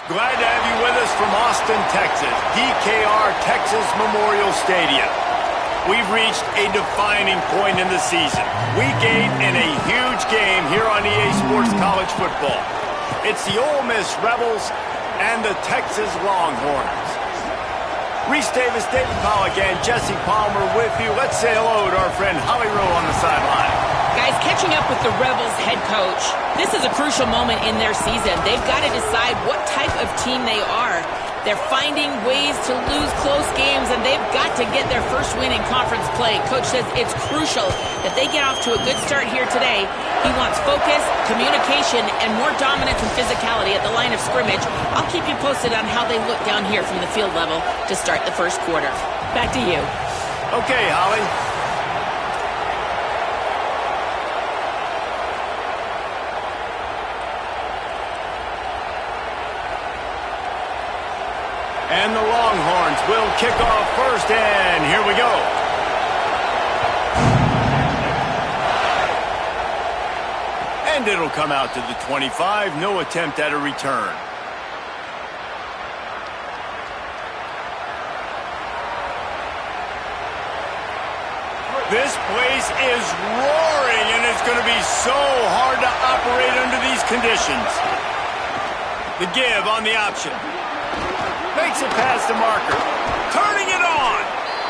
Glad to have you with us from Austin, Texas, DKR Texas Memorial Stadium. We've reached a defining point in the season. Week 8 and a huge game here on EA Sports College Football. It's the Ole Miss Rebels and the Texas Longhorns. Reese Davis, David Pollack, and Jesse Palmer with you. Let's say hello to our friend Holly Rowe on the sideline. Guys, catching up with the Rebels head coach, this is a crucial moment in their season. They've got to decide what type of team they are. They're finding ways to lose close games, and they've got to get their first win in conference play. Coach says it's crucial that they get off to a good start here today. He wants focus, communication, and more dominance and physicality at the line of scrimmage. I'll keep you posted on how they look down here from the field level to start the first quarter. Back to you. Okay, Holly. And the Longhorns will kick off first, and here we go. And it'll come out to the 25, no attempt at a return. This place is roaring, and it's going to be so hard to operate under these conditions. The give on the option. Makes it past the marker. Turning it on.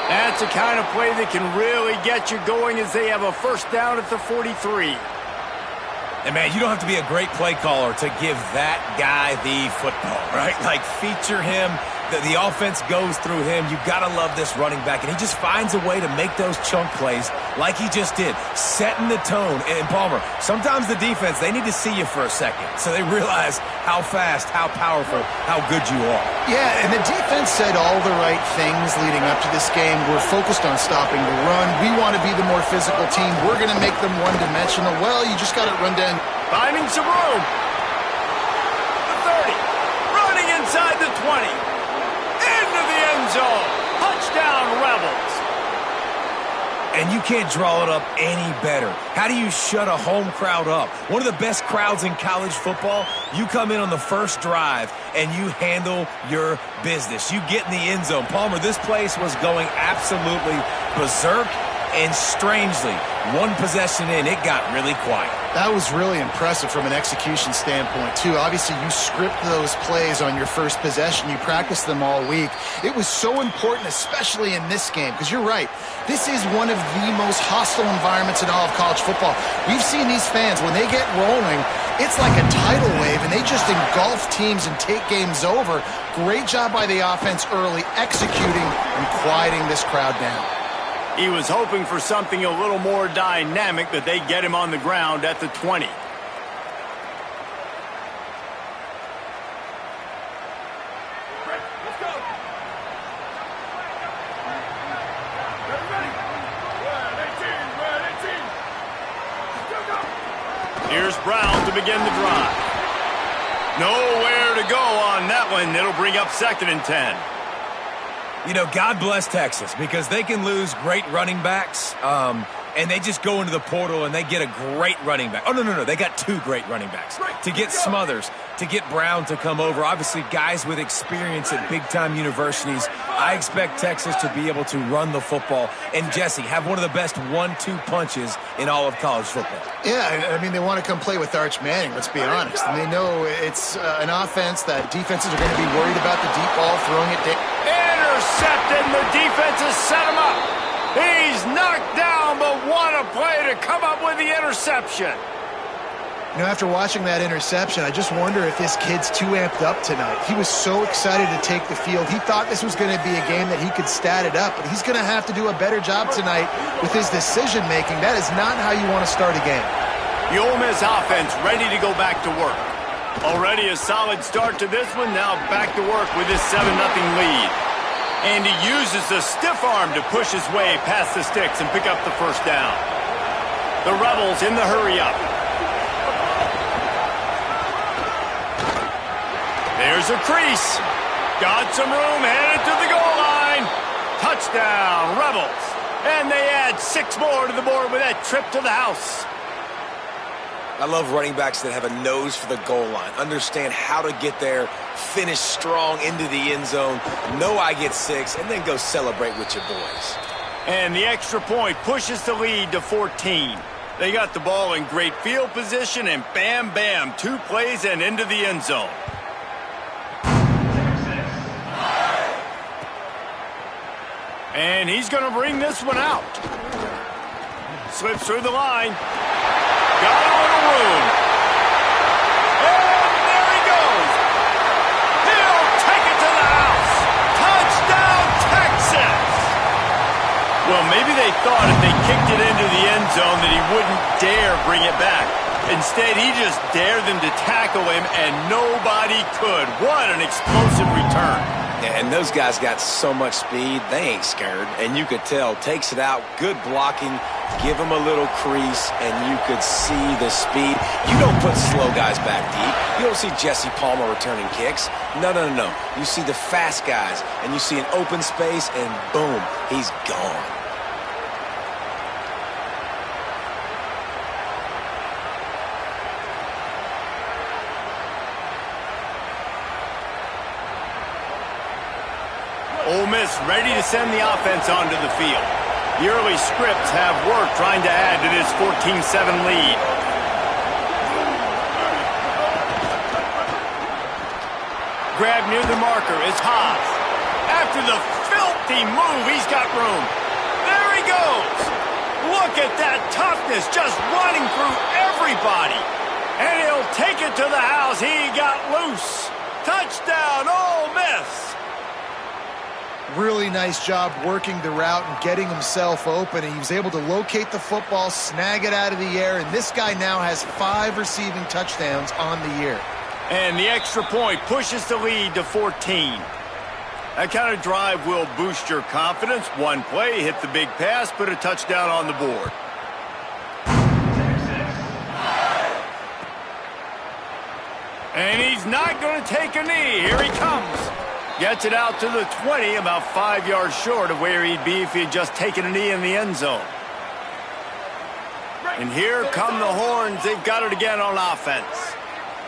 That's the kind of play that can really get you going as they have a first down at the 43. And, man, you don't have to be a great play caller to give that guy the football, right? Like, feature him. The offense goes through him. You've got to love this running back. And he just finds a way to make those chunk plays like he just did, setting the tone. And, Palmer, sometimes the defense, they need to see you for a second so they realize how fast, how powerful, how good you are. Yeah, and the defense said all the right things leading up to this game. We're focused on stopping the run. We want to be the more physical team. We're going to make them one-dimensional. Well, you just got to run down. Finding some room. The 30. Running inside the 20. Into the end zone. Touchdown, Rebels. And you can't draw it up any better. How do you shut a home crowd up? One of the best crowds in college football. You come in on the first drive and you handle your business. You get in the end zone. Palmer, this place was going absolutely berserk, and strangely, one possession in, it got really quiet. That was really impressive from an execution standpoint, too. Obviously, you script those plays on your first possession. You practice them all week. It was so important, especially in this game, because you're right. This is one of the most hostile environments in all of college football. We've seen these fans, when they get rolling, it's like a tidal wave, and they just engulf teams and take games over. Great job by the offense early, executing and quieting this crowd down. He was hoping for something a little more dynamic, but they get him on the ground at the 20. Let's go. Here's Brown to begin the drive. Nowhere to go on that one. It'll bring up 2nd and 10. You know, God bless Texas, because they can lose great running backs, and they just go into the portal and they get a great running back. Oh, no. They got 2 great running backs. To get Smothers, to get Brown to come over, obviously guys with experience at big-time universities. I expect Texas to be able to run the football and, Jesse, have one of the best 1-2 punches in all of college football. Yeah, I mean, they want to come play with Arch Manning, let's be honest. And they know it's an offense that defenses are going to be worried about the deep ball, throwing it down. Intercepted, and the defense has set him up. He's knocked down, but what a play to come up with the interception. You know, after watching that interception, I just wonder if this kid's too amped up tonight. He was so excited to take the field. He thought this was going to be a game that he could stat it up, but he's going to have to do a better job tonight with his decision-making. That is not how you want to start a game. The Ole Miss offense ready to go back to work. Already a solid start to this one. Now back to work with this 7-0 lead. And he uses the stiff arm to push his way past the sticks and pick up the first down. The Rebels in the hurry up. There's a crease. Got some room, headed to the goal line. Touchdown, Rebels. And they add 6 more to the board with that trip to the house. I love running backs that have a nose for the goal line, understand how to get there, finish strong into the end zone, know I get 6, and then go celebrate with your boys. And the extra point pushes the lead to 14. They got the ball in great field position, and bam, bam, 2 plays and into the end zone. And he's going to bring this one out. Slips through the line. Got a little room. And there he goes. He'll take it to the house. Touchdown, Texas. Well, maybe they thought if they kicked it into the end zone that he wouldn't dare bring it back. Instead, he just dared them to tackle him, and nobody could. What an explosive return. Yeah, and those guys got so much speed, they ain't scared. And you could tell, takes it out, good blocking, give him a little crease, and you could see the speed. You don't put slow guys back deep. You don't see Jesse Palmer returning kicks. No, no, no, no. You see the fast guys, and you see an open space, and boom, he's gone. Ole Miss ready to send the offense onto the field. The early scripts have worked trying to add to this 14-7 lead. Grab near the marker is Haas. After the filthy move, he's got room. There he goes. Look at that toughness just running through everybody. And he'll take it to the house. He got loose. Touchdown, Ole Miss. Really nice job working the route and getting himself open. And he was able to locate the football, snag it out of the air, and this guy now has 5 receiving touchdowns on the year. And the extra point pushes the lead to 14. That kind of drive will boost your confidence. One play, hit the big pass, put a touchdown on the board. And he's not going to take a knee. Here he comes. Gets it out to the 20, about 5 yards short of where he'd be if he had just taken a knee in the end zone. And here come the horns. They've got it again on offense.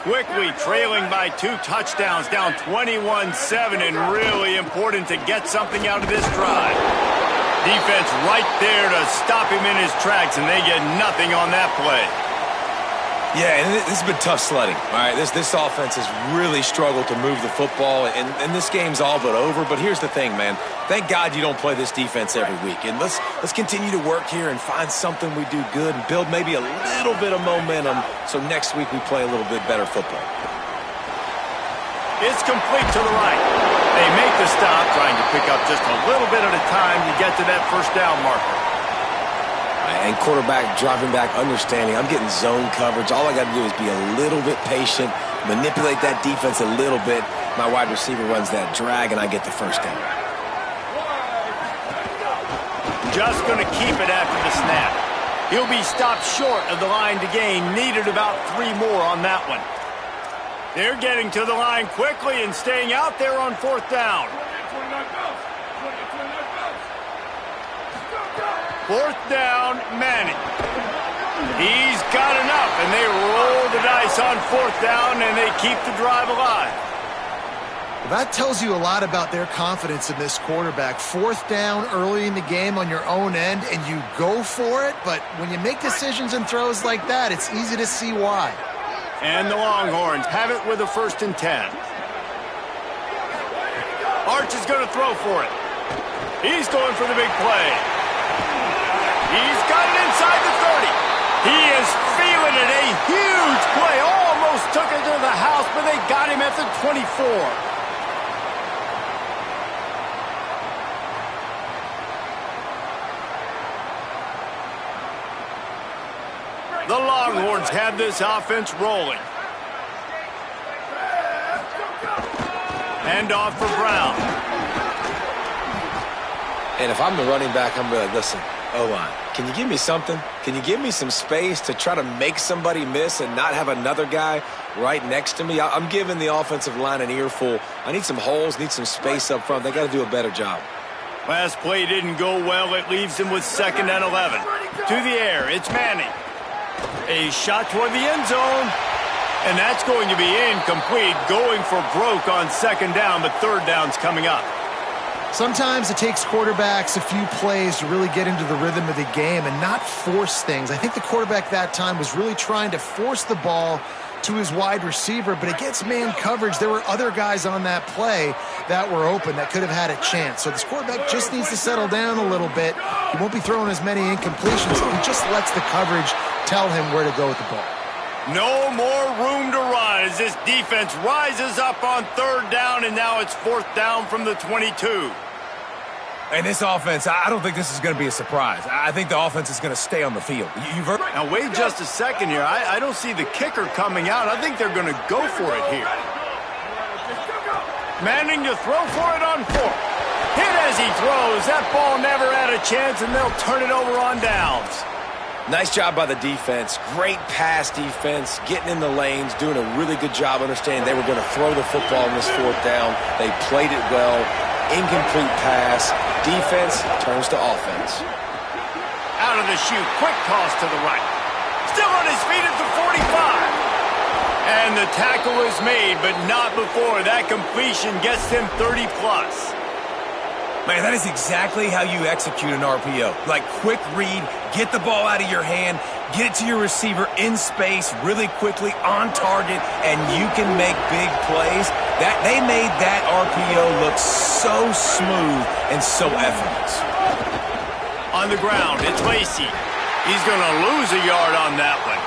Quickly trailing by 2 touchdowns, down 21-7, and really important to get something out of this drive. Defense right there to stop him in his tracks, and they get nothing on that play. Yeah, and this has been tough sledding. All right, this offense has really struggled to move the football, and this game's all but over. But here's the thing, man. Thank God you don't play this defense every week. And let's continue to work here and find something we do good and build maybe a little bit of momentum so next week we play a little bit better football. It's complete to the right. They make the stop, trying to pick up just a little bit at a time to get to that first down marker. And quarterback driving back, understanding I'm getting zone coverage. All I got to do is be a little bit patient, manipulate that defense a little bit. My wide receiver runs that drag, and I get the first down. Just going to keep it after the snap. He'll be stopped short of the line to gain. Needed about 3 more on that one. They're getting to the line quickly and staying out there on 4th down. 4th down, Manning. He's got enough, and they roll the dice on 4th down, and they keep the drive alive. Well, that tells you a lot about their confidence in this quarterback. 4th down early in the game on your own end, and you go for it, but when you make decisions and throws like that, it's easy to see why. And the Longhorns have it with a 1st and 10. Arch is going to throw for it. He's going for the big play. He's got it inside the 30. He is feeling it. A huge play. Almost took it to the house, but they got him at the 24. The Longhorns have this offense rolling. Hand off for Brown. And if I'm the running back, I'm going to listen. O-line, can you give me something? Can you give me some space to try to make somebody miss and not have another guy right next to me? I'm giving the offensive line an earful. I need some holes, need some space up front. They got to do a better job. Last play didn't go well. It leaves him with 2nd and 11. To the air, it's Manning. A shot toward the end zone. And that's going to be incomplete, going for broke on second down, but third down's coming up. Sometimes it takes quarterbacks a few plays to really get into the rhythm of the game and not force things. I think the quarterback that time was really trying to force the ball to his wide receiver, but against man coverage, there were other guys on that play that were open that could have had a chance. So this quarterback just needs to settle down a little bit. He won't be throwing as many incompletions. He just lets the coverage tell him where to go with the ball. No more room to run as this defense rises up on third down, and now it's fourth down from the 22. And this offense, I don't think this is going to be a surprise. I think the offense is going to stay on the field. You've heard. Now, wait just a second here. I don't see the kicker coming out. I think they're going to go for it here. Manning to throw for it on fourth. Hit as he throws. That ball never had a chance, and they'll turn it over on downs. Nice job by the defense. Great pass defense, getting in the lanes, doing a really good job understanding they were going to throw the football in this fourth down. They played it well. Incomplete pass. Defense turns to offense. Out of the chute. Quick toss to the right. Still on his feet at the 45. And the tackle is made, but not before. That completion gets them 30-plus. Man, that is exactly how you execute an RPO. Like, quick read, get the ball out of your hand, get it to your receiver in space really quickly, on target, and you can make big plays. They made that RPO look so smooth and so effortless. On the ground, it's Lacy. He's going to lose a yard on that one.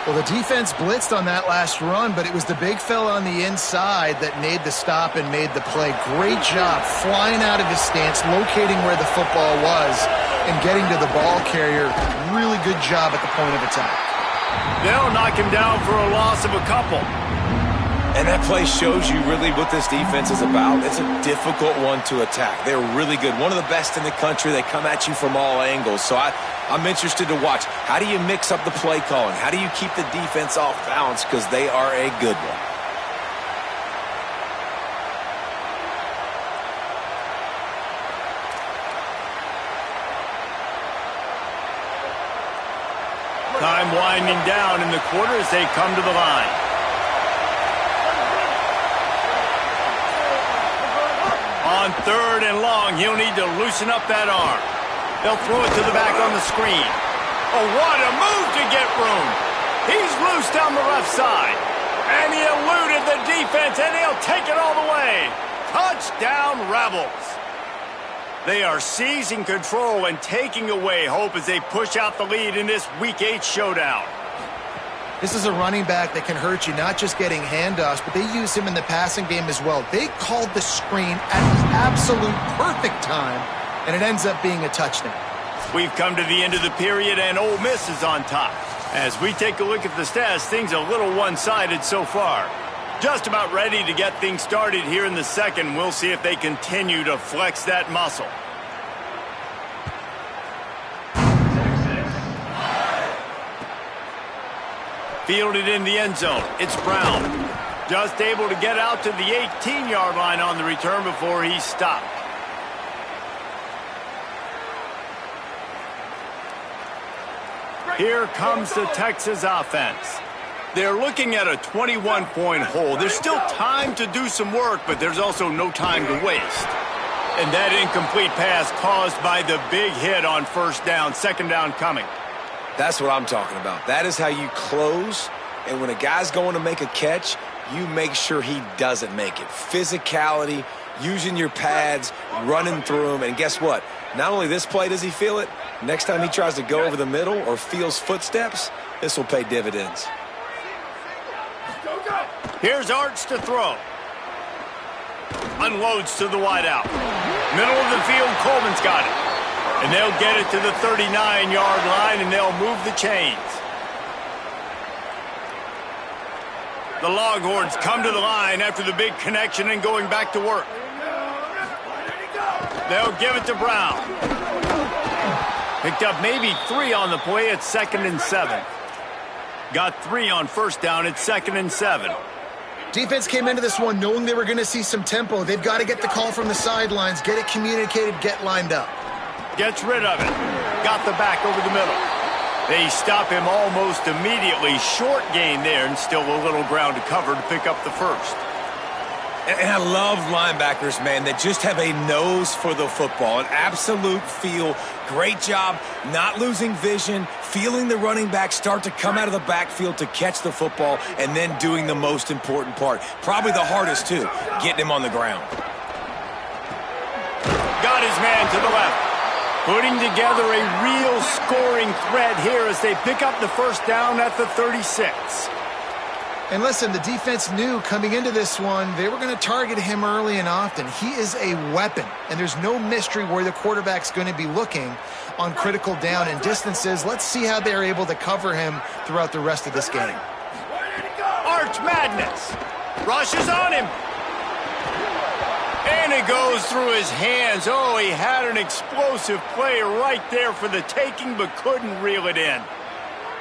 Well, the defense blitzed on that last run, but it was the big fella on the inside that made the stop and made the play. Great job flying out of his stance, locating where the football was, and getting to the ball carrier. Really good job at the point of attack. They'll knock him down for a loss of a couple. And that play shows you really what this defense is about. It's a difficult one to attack. They're really good. One of the best in the country. They come at you from all angles. So I'm interested to watch. How do you mix up the play calling? How do you keep the defense off balance? Because they are a good one. Time winding down in the quarter as they come to the line. On third and long, he'll need to loosen up that arm. They'll throw it to the back on the screen. Oh, what a move to get room. He's loose down the left side. And he eluded the defense, and he'll take it all the way. Touchdown, Rebels. They are seizing control and taking away hope as they push out the lead in this Week 8 showdown. This is a running back that can hurt you, not just getting handoffs, but they use him in the passing game as well. They called the screen at the absolute perfect time, and it ends up being a touchdown. We've come to the end of the period, and Ole Miss is on top. As we take a look at the stats, things are a little one-sided so far. Just about ready to get things started here in the second. We'll see if they continue to flex that muscle. Fielded in the end zone. It's Brown. Just able to get out to the 18-yard line on the return before he's stopped. Here comes the Texas offense. They're looking at a 21-point hole. There's still time to do some work, but there's also no time to waste. And that incomplete pass caused by the big hit on first down, second down coming. That's what I'm talking about. That is how you close, and when a guy's going to make a catch, you make sure he doesn't make it. Physicality, using your pads, running through him, and guess what? Not only this play does he feel it, next time he tries to go over the middle or feels footsteps, this will pay dividends. Here's Arch to throw. Unloads to the wideout. Middle of the field, Coleman's got it. And they'll get it to the 39-yard line, and they'll move the chains. The Longhorns come to the line after the big connection and going back to work. They'll give it to Brown. Picked up maybe 3 on the play at 2nd and 7. Got 3 on first down at 2nd and 7. Defense came into this one knowing they were going to see some tempo. They've got to get the call from the sidelines, get it communicated, get lined up. Gets rid of it. Got the back over the middle. They stop him almost immediately. Short gain there, and still a little ground to cover to pick up the first. And I love linebackers, man, that just have a nose for the football, an absolute feel. Great job not losing vision, feeling the running back start to come out of the backfield to catch the football, and then doing the most important part. Probably the hardest, too, getting him on the ground. Got his man to the left. Putting together a real scoring threat here as they pick up the first down at the 36. And listen, the defense knew coming into this one, they were going to target him early and often. He is a weapon, and there's no mystery where the quarterback's going to be looking on critical down and distances. Let's see how they're able to cover him throughout the rest of this game. Arch Madness. Rushes on him. And it goes through his hands. Oh, he had an explosive play right there for the taking, but couldn't reel it in.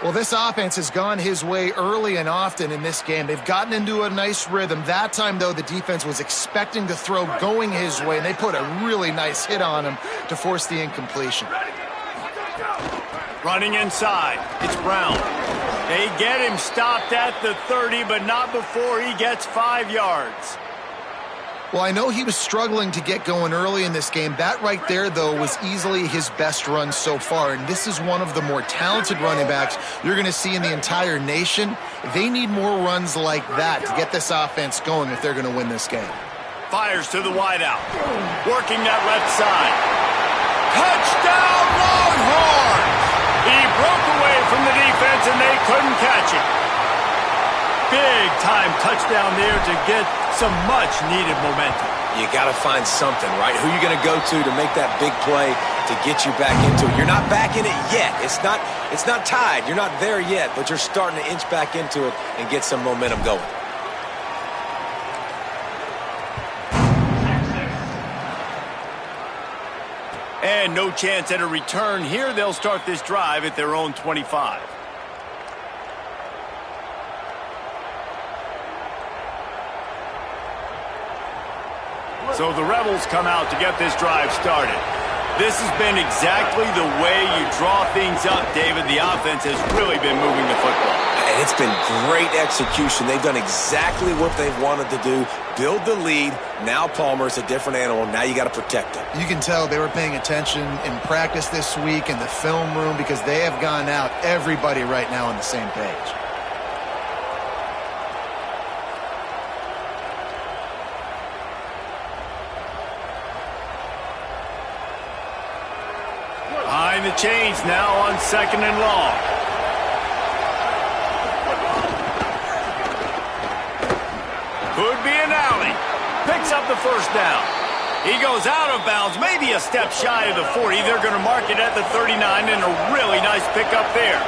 Well, this offense has gone his way early and often in this game. They've gotten into a nice rhythm. That time, though, the defense was expecting to throw going his way, and they put a really nice hit on him to force the incompletion. Running inside. It's Brown. They get him stopped at the 30, but not before he gets 5 yards. Well, I know he was struggling to get going early in this game. That right there, though, was easily his best run so far. And this is one of the more talented running backs you're going to see in the entire nation. They need more runs like that to get this offense going if they're going to win this game. Fires to the wideout. Working that left side. Touchdown, Longhorns! He broke away from the defense and they couldn't catch him. Big time touchdown there to get some much needed momentum. You got to find something, right? Who are you going to go to make that big play to get you back into it? You're not back in it yet. It's not tied. You're not there yet, but you're starting to inch back into it and get some momentum going. And no chance at a return here. They'll start this drive at their own 25. So the Rebels come out to get this drive started. This has been exactly the way you draw things up, David. The offense has really been moving the football. And it's been great execution. They've done exactly what they've wanted to do. Build the lead. Now Palmer's a different animal. Now you got to protect him. You can tell they were paying attention in practice this week in the film room because they have gone out, everybody right now on the same page. Behind the chains now on 2nd and long. Could be an alley. Picks up the first down. He goes out of bounds, maybe a step shy of the 40. They're going to mark it at the 39, and a really nice pickup there.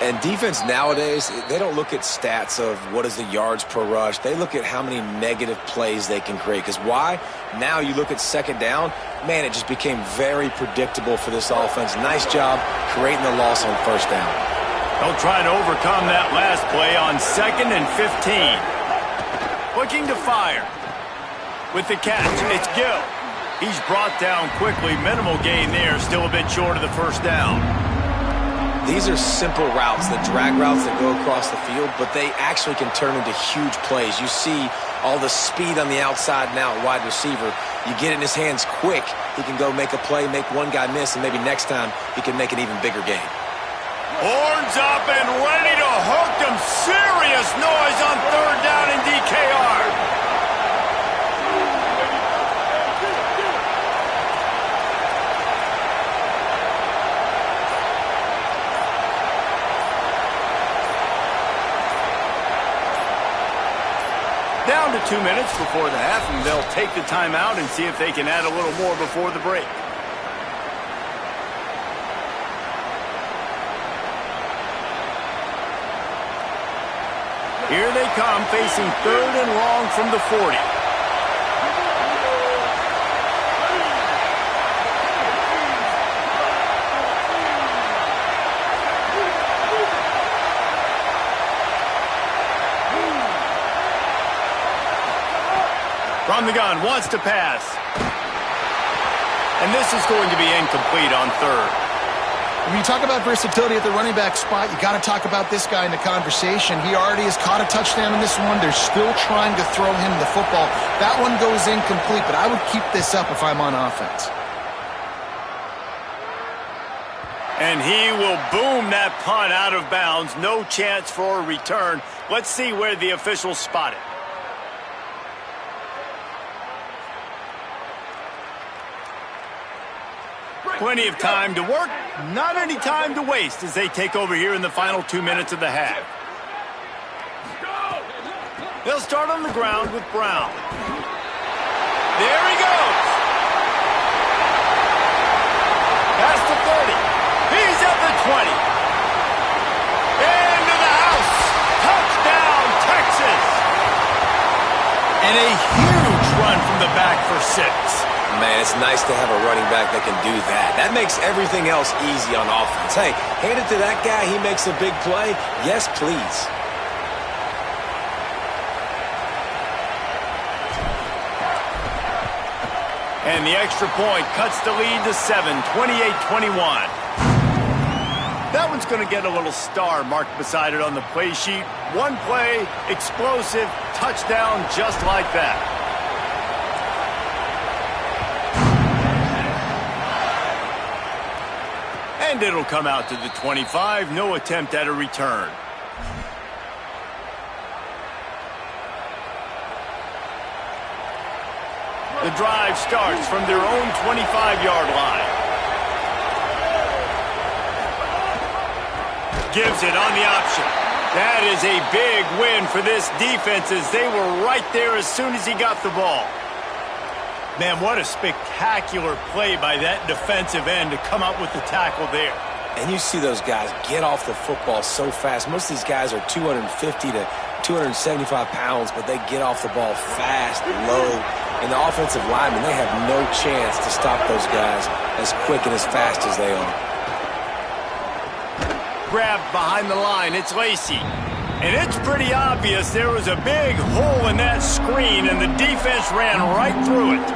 And defense nowadays, they don't look at stats of what is the yards per rush. They look at how many negative plays they can create. Because why? Now you look at 2nd down, man, it just became very predictable for this offense. Nice job creating the loss on 1st down. They'll try to overcome that last play on 2nd and 15. Looking to fire. With the catch, it's Gill. He's brought down quickly. Minimal gain there, still a bit short of the first down. These are simple routes, the drag routes that go across the field, but they actually can turn into huge plays. You see all the speed on the outside now at wide receiver. You get it in his hands quick, he can go make a play, make one guy miss, and maybe next time he can make an even bigger gain. Horns up and ready to hook them. Serious noise on 3rd down in DKR. Down to 2 minutes before the half, and they'll take the timeout and see if they can add a little more before the break. Here they come, facing 3rd and long from the 40. From the gun, wants to pass. And this is going to be incomplete on third. When you talk about versatility at the running back spot, you got to talk about this guy in the conversation. He already has caught a touchdown in this one. They're still trying to throw him the football. That one goes incomplete, but I would keep this up if I'm on offense. And he will boom that punt out of bounds. No chance for a return. Let's see where the officials spot it. Plenty of time to work, not any time to waste as they take over here in the final 2 minutes of the half. They'll start on the ground with Brown. There he goes. Past the 30. He's at the 20. Into the house. Touchdown, Texas. And a huge run from the back for 6. Man, it's nice to have a running back that can do that. That makes everything else easy on offense. Hey, hand it to that guy. He makes a big play. Yes, please. And the extra point cuts the lead to 7, 28-21. That one's going to get a little star marked beside it on the play sheet. One play, explosive, touchdown just like that. And it'll come out to the 25. No attempt at a return. The drive starts from their own 25-yard line. Gives it on the option. That is a big win for this defense as they were right there as soon as he got the ball. Man, what a spectacular play by that defensive end to come up with the tackle there. And you see those guys get off the football so fast. Most of these guys are 250 to 275 pounds, but they get off the ball fast, low. And the offensive linemen, they have no chance to stop those guys as quick and as fast as they are. Grabbed behind the line, it's Lacy. And it's pretty obvious there was a big hole in that screen, and the defense ran right through it.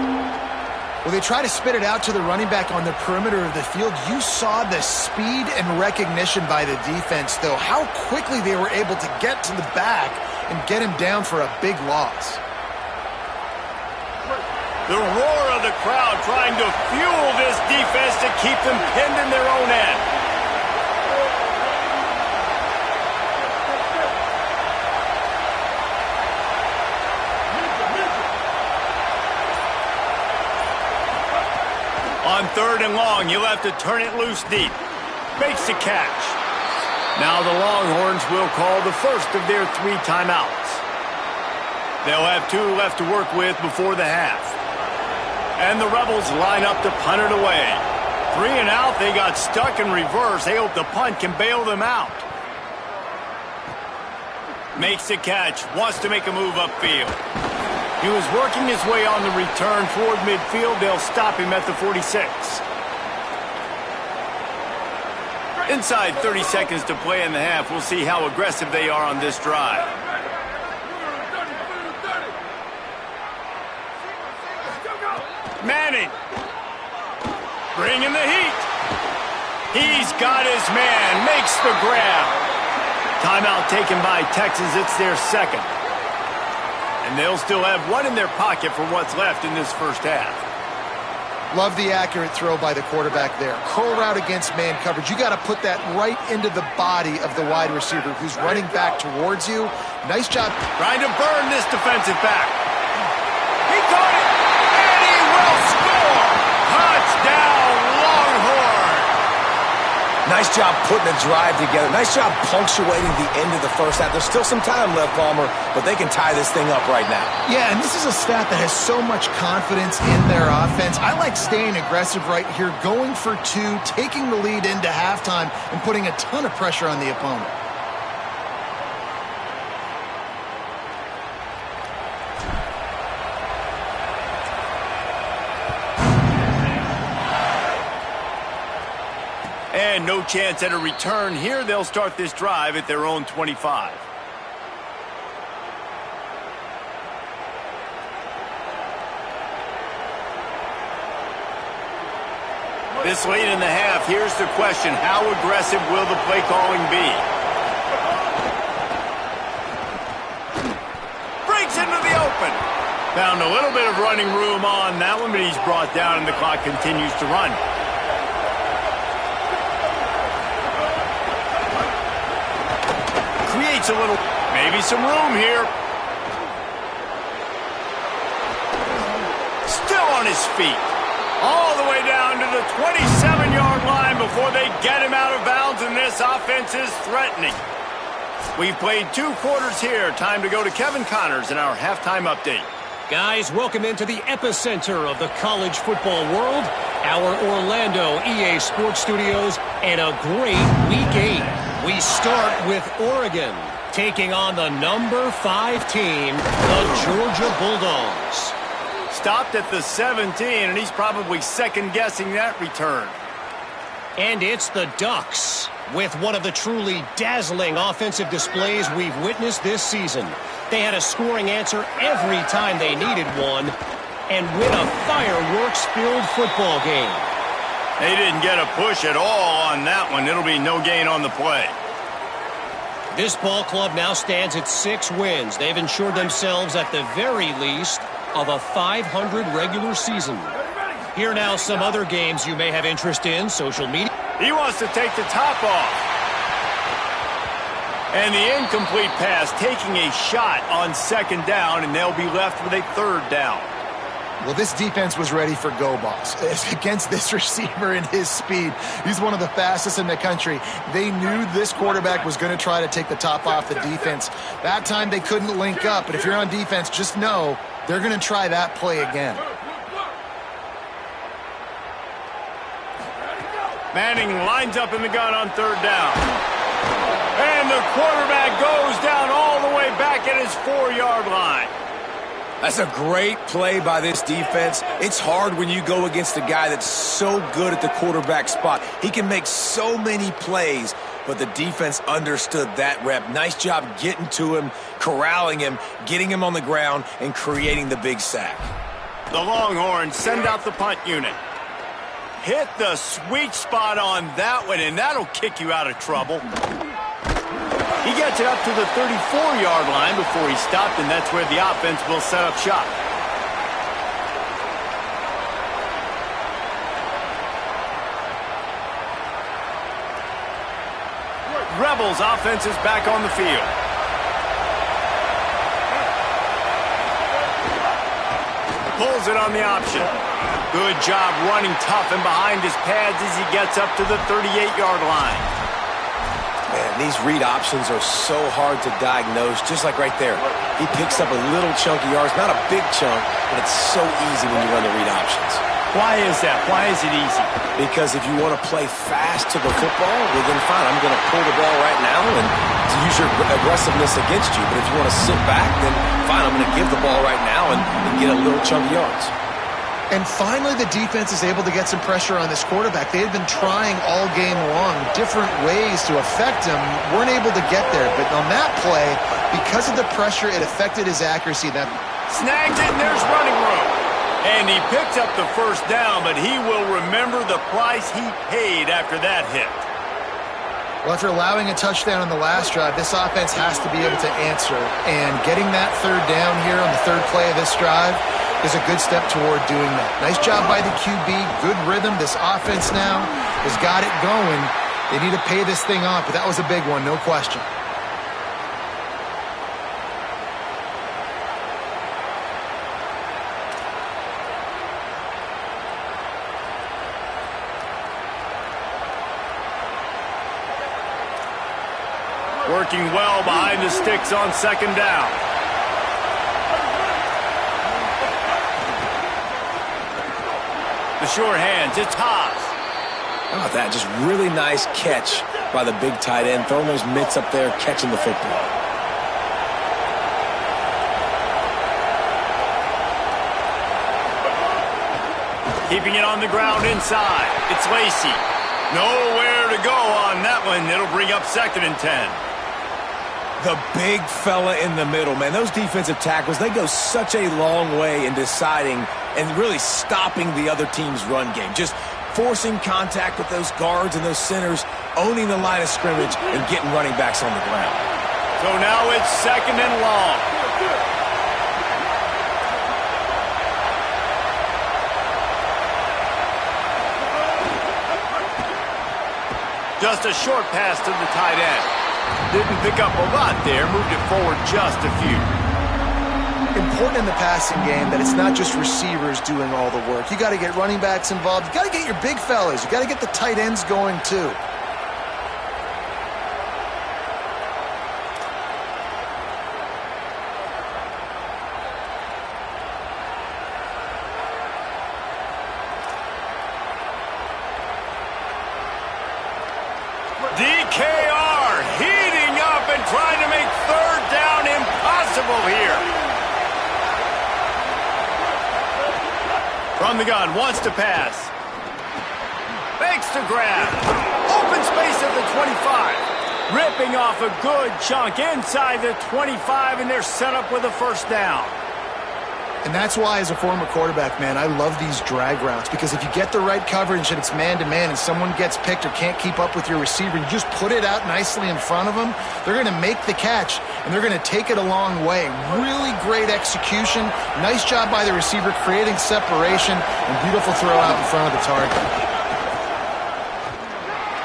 Well, they try to spit it out to the running back on the perimeter of the field. You saw the speed and recognition by the defense, though, how quickly they were able to get to the back and get him down for a big loss. The roar of the crowd trying to fuel this defense to keep them pinned in their own end. On 3rd and long, you'll have to turn it loose deep. Makes the catch. Now the Longhorns will call the first of their 3 timeouts. They'll have 2 left to work with before the half. And the Rebels line up to punt it away. 3 and out, they got stuck in reverse. They hope the punt can bail them out. Makes the catch, wants to make a move upfield. He was working his way on the return toward midfield. They'll stop him at the 46. Inside 30 seconds to play in the half. We'll see how aggressive they are on this drive. Manning. Bringing the heat. He's got his man. Makes the grab. Timeout taken by Texas. It's their second. And they'll still have 1 in their pocket for what's left in this first half. Love the accurate throw by the quarterback there. Curl route against man coverage. You got to put that right into the body of the wide receiver who's running back towards you. Nice job. Trying to burn this defensive back. He caught it, and he will score. Touchdown, Longhorn. Nice job putting a drive together. Nice job punctuating the end of the first half. There's still some time left, Palmer, but they can tie this thing up right now. Yeah, and this is a staff that has so much confidence in their offense. I like staying aggressive right here, going for 2, taking the lead into halftime, and putting a ton of pressure on the opponent. And no chance at a return here. They'll start this drive at their own 25. This late in the half, here's the question. How aggressive will the play calling be? Breaks into the open. Found a little bit of running room on that one, but he's brought down and the clock continues to run. Creates a little, maybe some room here. Still on his feet. All the way down to the 27-yard line before they get him out of bounds, and this offense is threatening. We've played 2 quarters here. Time to go to Kevin Connors in our halftime update. Guys, welcome into the epicenter of the college football world, our Orlando EA Sports Studios, and a great Week 8. We start with Oregon, taking on the number 5 team, the Georgia Bulldogs. Stopped at the 17, and he's probably second-guessing that return. And it's the Ducks, with one of the truly dazzling offensive displays we've witnessed this season. They had a scoring answer every time they needed one, and win a fireworks-filled football game. They didn't get a push at all on that one. It'll be no gain on the play. This ball club now stands at 6 wins. They've ensured themselves at the very least of a 500 regular season. Here now some other games you may have interest in, social media. He wants to take the top off. And the incomplete pass taking a shot on 2nd down, and they'll be left with a 3rd down. Well, this defense was ready for go balls. Against this receiver and his speed, he's one of the fastest in the country. They knew this quarterback was going to try to take the top off the defense. That time they couldn't link up, but if you're on defense, just know they're going to try that play again. Manning lines up in the gun on 3rd down. And the quarterback goes down all the way back at his 4-yard line. That's a great play by this defense. It's hard when you go against a guy that's so good at the quarterback spot. He can make so many plays, but the defense understood that rep. Nice job getting to him, corralling him, getting him on the ground, and creating the big sack. The Longhorns send out the punt unit. Hit the sweet spot on that one, and that'll kick you out of trouble. He gets it up to the 34-yard line before he stopped, and that's where the offense will set up shop. Rebels offense is back on the field. Pulls it on the option. Good job running tough and behind his pads as he gets up to the 38-yard line. Man, these read options are so hard to diagnose, just like right there. He picks up a little chunk of yards, not a big chunk, but it's so easy when you run the read options. Why is that? Why is it easy? Because if you want to play fast to the football, well then fine, I'm going to pull the ball right now and to use your aggressiveness against you. But if you want to sit back, then fine, I'm going to give the ball right now and get a little chunk of yards. And finally, the defense is able to get some pressure on this quarterback. They had been trying all game long different ways to affect him, weren't able to get there. But on that play, because of the pressure, it affected his accuracy. That snags it, and there's running room. And he picks up the 1st down, but he will remember the price he paid after that hit. Well, after allowing a touchdown on the last drive, this offense has to be able to answer. And getting that 3rd down here on the 3rd play of this drive is a good step toward doing that. Nice job by the QB, good rhythm. This offense now has got it going. They need to pay this thing off, but that was a big one, no question. Working well behind the sticks on 2nd down. The short hands, it's Haas. How about that? Just really nice catch by the big tight end, throwing those mitts up there, catching the football. Keeping it on the ground inside. It's Lacy. Nowhere to go on that one. It'll bring up 2nd and 10. The big fella in the middle, man. Those defensive tackles, they go such a long way in deciding and really stopping the other team's run game. Just forcing contact with those guards and those centers, owning the line of scrimmage, and getting running backs on the ground. So now it's 2nd and long. Just a short pass to the tight end. Didn't pick up a lot there, moved it forward just a few. Important in the passing game that it's not just receivers doing all the work. You got to get running backs involved. You got to get your big fellas. You got to get the tight ends going too. DKR heating up and trying to make 3rd down impossible here. From the gun, wants to pass. Fakes to grab. Open space at the 25. Ripping off a good chunk inside the 25, and they're set up with a 1st down. And that's why, as a former quarterback, man, I love these drag routes, because if you get the right coverage and it's man-to-man and someone gets picked or can't keep up with your receiver, you just put it out nicely in front of them, they're going to make the catch, and they're going to take it a long way. Really great execution. Nice job by the receiver creating separation, and beautiful throw out in front of the target.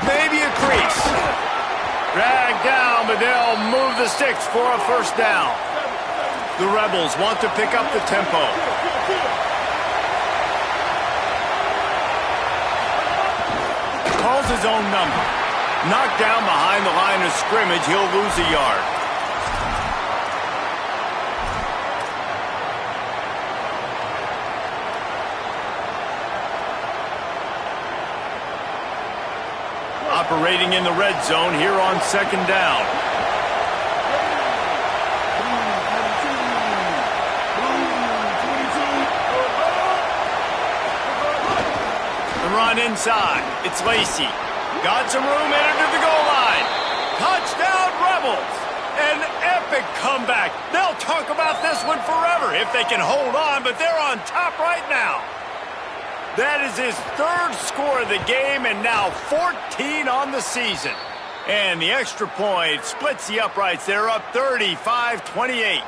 Maybe a crease. Drag down, but they'll move the sticks for a 1st down. The Rebels want to pick up the tempo. Calls his own number. Knocked down behind the line of scrimmage, he'll lose a yard. Operating in the red zone here on 2nd down. Run inside. It's Lacy. Got some room, entered to the goal line. Touchdown, Rebels. An epic comeback. They'll talk about this one forever if they can hold on, but they're on top right now. That is his 3rd score of the game, and now 14 on the season. And the extra point splits the uprights. They're up 35-28.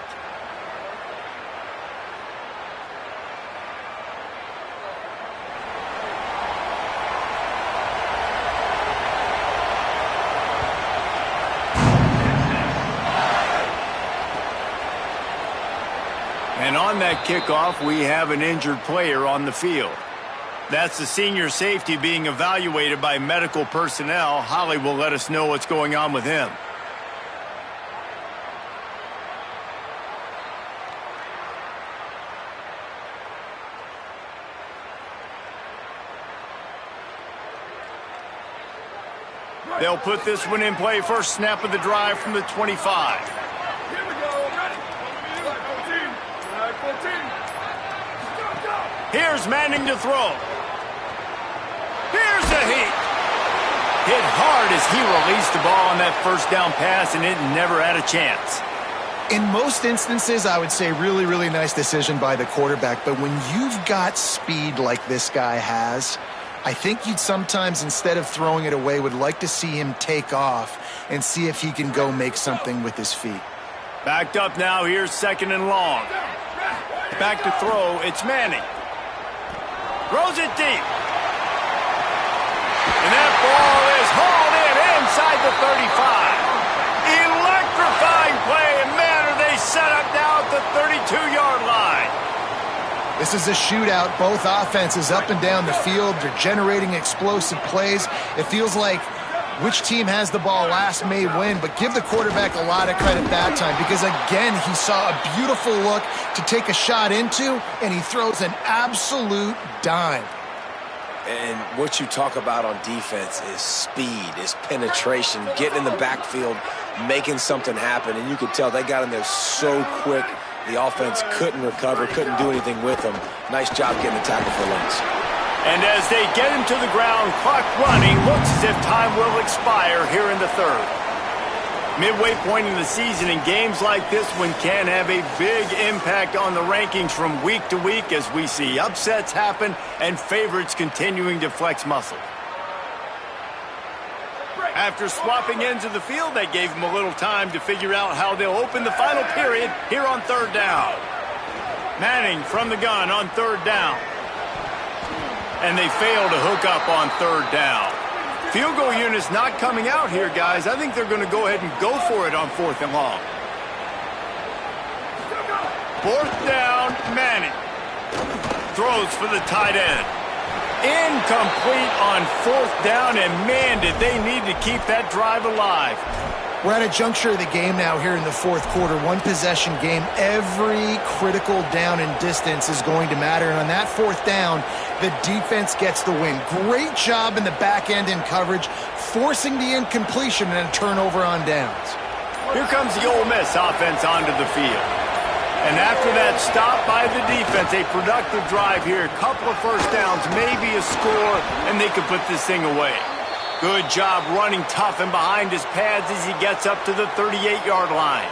And on that kickoff, we have an injured player on the field. That's the senior safety being evaluated by medical personnel. Holly will let us know what's going on with him. They'll put this one in play. First snap of the drive from the 25. Here's Manning to throw. Here's a heat. Hit hard as he released the ball on that 1st down pass, and it never had a chance. In most instances, I would say really, really nice decision by the quarterback. But when you've got speed like this guy has, I think you'd sometimes, instead of throwing it away, would like to see him take off and see if he can go make something with his feet. Backed up now. Here's 2nd and long. Back to throw. It's Manning. Throws it deep. And that ball is hauled in inside the 35. Electrifying play, and man, are they set up now at the 32-yard line. This is a shootout. Both offenses up and down the field. They're generating explosive plays. It feels like which team has the ball last may win, but give the quarterback a lot of credit that time, because, again, he saw a beautiful look to take a shot into, and he throws an absolute dime. And what you talk about on defense is speed, is penetration, getting in the backfield, making something happen. And you could tell they got in there so quick, the offense couldn't recover, couldn't do anything with them. Nice job getting the tackle for Lynch. And as they get him to the ground, clock running, looks as if time will expire here in the 3rd. Midway point in the season, and games like this one can have a big impact on the rankings from week to week as we see upsets happen and favorites continuing to flex muscle. After swapping ends of the field, that gave them a little time to figure out how they'll open the final period here on third down. Manning from the gun on third down. And they fail to hook up on third down. Field goal unit's not coming out here, guys. I think they're going to go ahead and go for it on 4th and long. 4th down, Manning. Throws for the tight end. Incomplete on 4th down, and man, did they need to keep that drive alive. We're at a juncture of the game now here in the 4th quarter. One possession game. Every critical down and distance is going to matter. And on that 4th down, the defense gets the win. Great job in the back end in coverage, forcing the incompletion and a turnover on downs. Here comes the Ole Miss offense onto the field. And after that stop by the defense, a productive drive here. A couple of first downs, maybe a score, and they could put this thing away. Good job running tough and behind his pads as he gets up to the 38-yard line.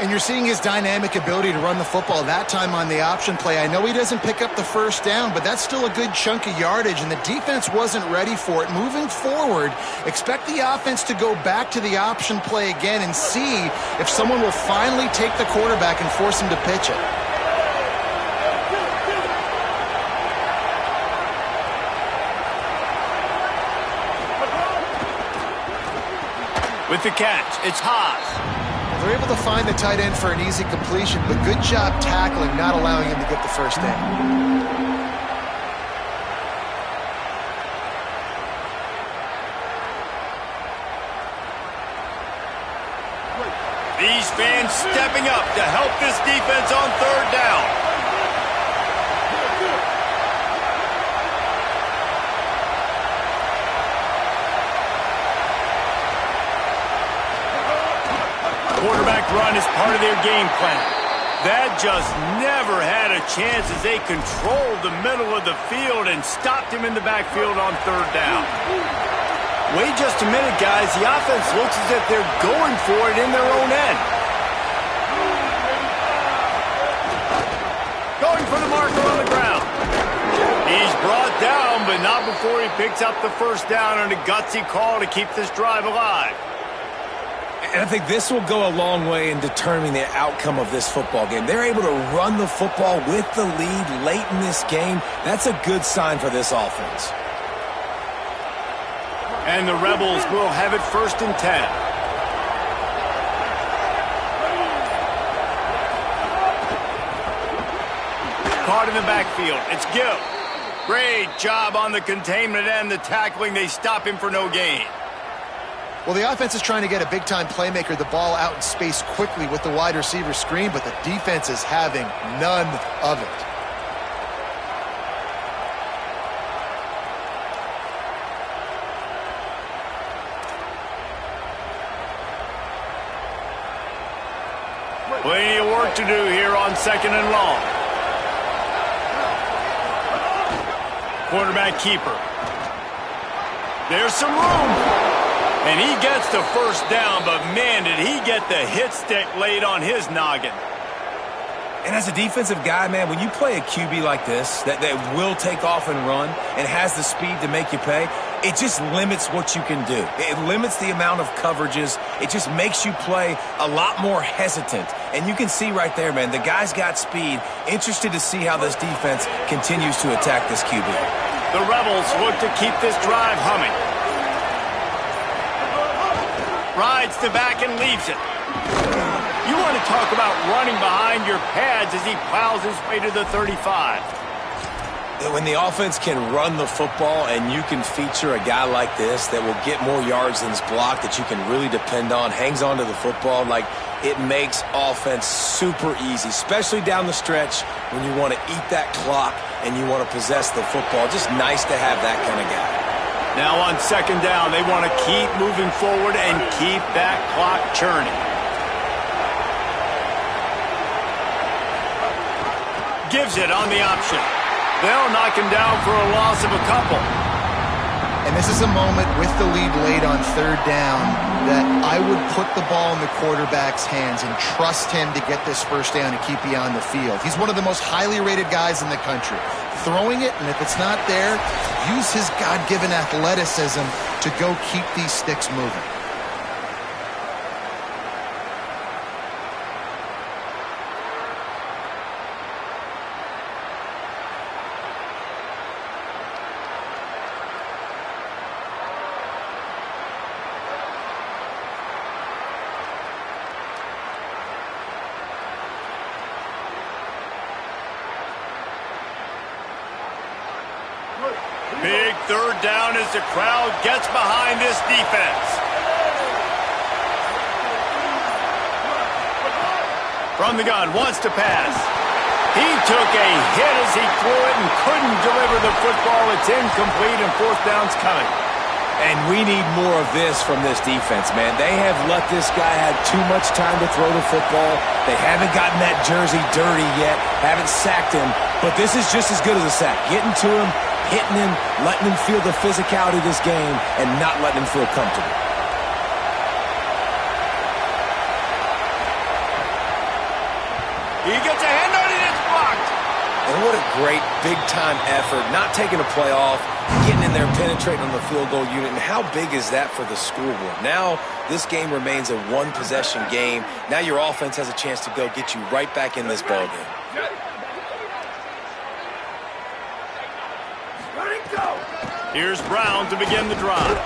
And you're seeing his dynamic ability to run the football that time on the option play. I know he doesn't pick up the first down, but that's still a good chunk of yardage, and the defense wasn't ready for it. Moving forward, expect the offense to go back to the option play again and see if someone will finally take the quarterback and force him to pitch it. With the catch, it's Haas. They're able to find the tight end for an easy completion, but good job tackling, not allowing him to get the first down. These fans stepping up to help this defense on third down. Quarterback run is part of their game plan. That just never had a chance as they controlled the middle of the field and stopped him in the backfield on third down. Wait just a minute, guys. The offense looks as if they're going for it in their own end. Going for the marker on the ground. He's brought down, but not before he picks up the first down on a gutsy call to keep this drive alive. And I think this will go a long way in determining the outcome of this football game. They're able to run the football with the lead late in this game. That's a good sign for this offense. And the Rebels will have it 1st and 10. Caught in the backfield. It's Gill. Great job on the containment and the tackling. They stop him for no gain. Well, the offense is trying to get a big-time playmaker the ball out in space quickly with the wide receiver screen, but the defense is having none of it. Plenty of work to do here on 2nd and long. Quarterback keeper. There's some room. And he gets the first down, but man, did he get the hit stick laid on his noggin. And as a defensive guy, man, when you play a QB like this that will take off and run and has the speed to make you pay, it just limits what you can do. It limits the amount of coverages. It just makes you play a lot more hesitant. And you can see right there, man, the guy's got speed. Interested to see how this defense continues to attack this QB. The Rebels look to keep this drive humming. Rides the back and leaves it. You want to talk about running behind your pads as he plows his way to the 35. When the offense can run the football and you can feature a guy like this that will get more yards than his block, that you can really depend on, hangs on to the football, like it makes offense super easy, especially down the stretch when you want to eat that clock and you want to possess the football. Just nice to have that kind of guy. Now on 2nd down, they want to keep moving forward and keep that clock churning. Gives it on the option. They'll knock him down for a loss of a couple. And this is a moment with the lead late on third down that I would put the ball in the quarterback's hands and trust him to get this first down and keep you on the field. He's one of the most highly rated guys in the country. Throwing it, and if it's not there, use his God-given athleticism to go keep these sticks moving. Big third down as the crowd gets behind this defense. From the gun, wants to pass. He took a hit as he threw it and couldn't deliver the football. It's incomplete and fourth down's coming. And we need more of this from this defense, man. They have let this guy have too much time to throw the football. They haven't gotten that jersey dirty yet, haven't sacked him. But this is just as good as a sack. Getting to him, hitting him, letting him feel the physicality of this game, and not letting him feel comfortable. He gets a hand on it, it's blocked. And what a great big-time effort, not taking a play off, getting in there, penetrating on the field goal unit. And how big is that for the scoreboard? Now this game remains a one-possession game. Now your offense has a chance to go get you right back in this ballgame. Here's Brown to begin the drive.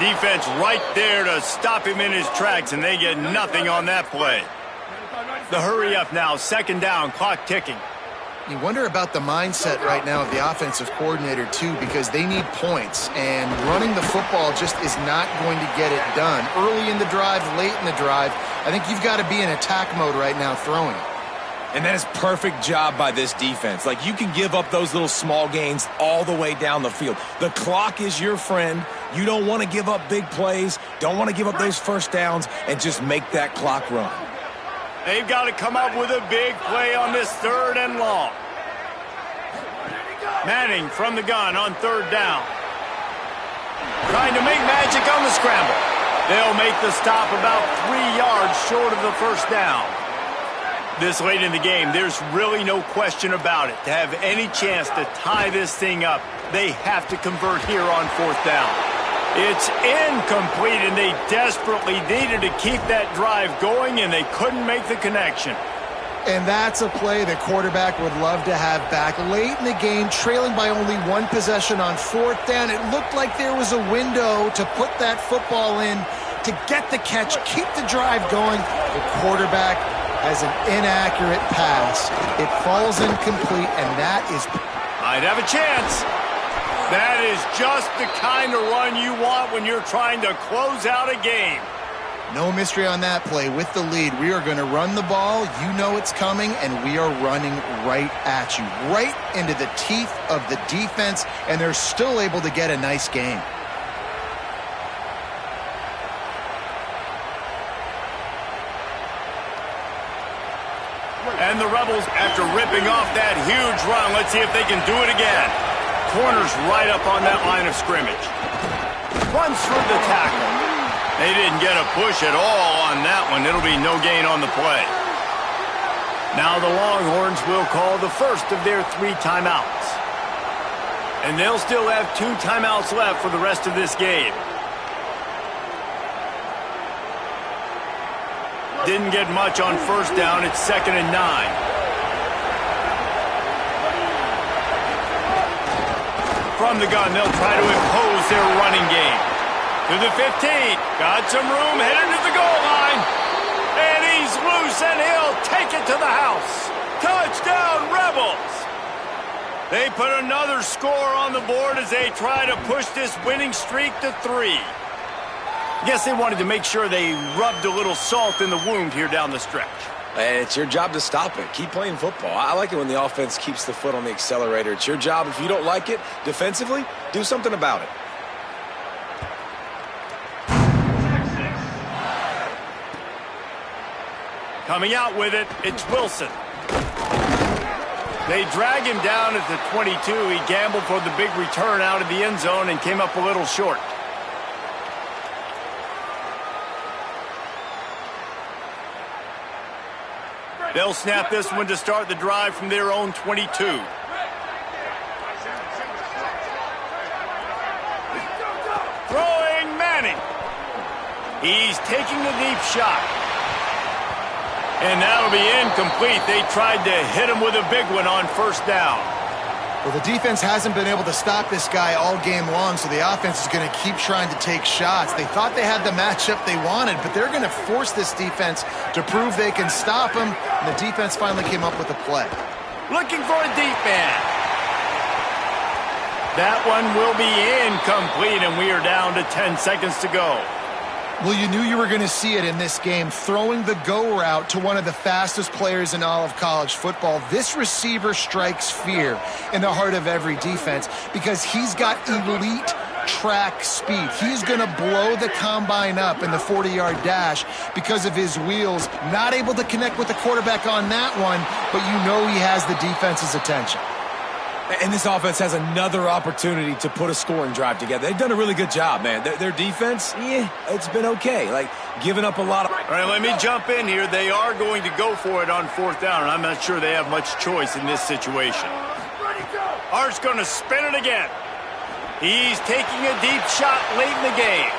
Defense right there to stop him in his tracks, and they get nothing on that play. The hurry up now, second down, clock ticking. You wonder about the mindset right now of the offensive coordinator, too, because they need points, and running the football just is not going to get it done. Early in the drive, late in the drive, I think you've got to be in attack mode right now throwing. And that is perfect job by this defense. Like, you can give up those little small gains all the way down the field. The clock is your friend. You don't want to give up big plays, don't want to give up those first downs, and just make that clock run. They've got to come up with a big play on this third and long. Manning from the gun on third down. Trying to make magic on the scramble. They'll make the stop about 3 yards short of the first down. This late in the game, there's really no question about it. To have any chance to tie this thing up, they have to convert here on fourth down. It's incomplete, and they desperately needed to keep that drive going, and they couldn't make the connection. And that's a play the quarterback would love to have back. Late in the game, trailing by only one possession on fourth down, it looked like there was a window to put that football in, to get the catch, keep the drive going. The quarterback has an inaccurate pass. It falls incomplete, and that is... Might have a chance. That is just the kind of run you want when you're trying to close out a game. No mystery on that play. With the lead, we are going to run the ball. You know it's coming, and we are running right at you, right into the teeth of the defense, and they're still able to get a nice game. And the Rebels, after ripping off that huge run, let's see if they can do it again. Corners right up on that line of scrimmage. Runs through the tackle. They didn't get a push at all on that one. It'll be no gain on the play. Now the Longhorns will call the first of their 3 timeouts. And they'll still have 2 timeouts left for the rest of this game. Didn't get much on first down. It's 2nd and 9. From the gun, they'll try to impose their running game. To the 15. Got some room, headed to the goal line. And he's loose, and he'll take it to the house. Touchdown, Rebels! They put another score on the board as they try to push this winning streak to 3. Guess they wanted to make sure they rubbed a little salt in the wound here down the stretch. And it's your job to stop it. Keep playing football. I like it when the offense keeps the foot on the accelerator. It's your job. If you don't like it defensively, do something about it. Coming out with it, it's Wilson. They drag him down at the 22. He gambled for the big return out of the end zone and came up a little short. They'll snap this one to start the drive from their own 22. Throwing Manning. He's taking a deep shot. And that'll be incomplete. They tried to hit him with a big one on first down. Well, the defense hasn't been able to stop this guy all game long, so the offense is going to keep trying to take shots. They thought they had the matchup they wanted, but they're going to force this defense to prove they can stop him, and the defense finally came up with a play. Looking for a deep man. That one will be incomplete, and we are down to 10 seconds to go. Well, you knew you were going to see it in this game, throwing the go route to one of the fastest players in all of college football. This receiver strikes fear in the heart of every defense because he's got elite track speed. He's going to blow the combine up in the 40-yard dash because of his wheels. Not able to connect with the quarterback on that one, but you know he has the defense's attention. And this offense has another opportunity to put a scoring drive together. They've done a really good job, man. Their defense, it's been okay. Like, giving up a lot of... All right, let me jump in here. They are going to go for it on fourth down, and I'm not sure they have much choice in this situation. Art's going to spin it again. He's taking a deep shot late in the game.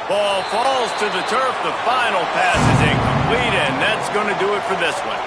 Ball falls to the turf. The final pass is incomplete, and that's going to do it for this one.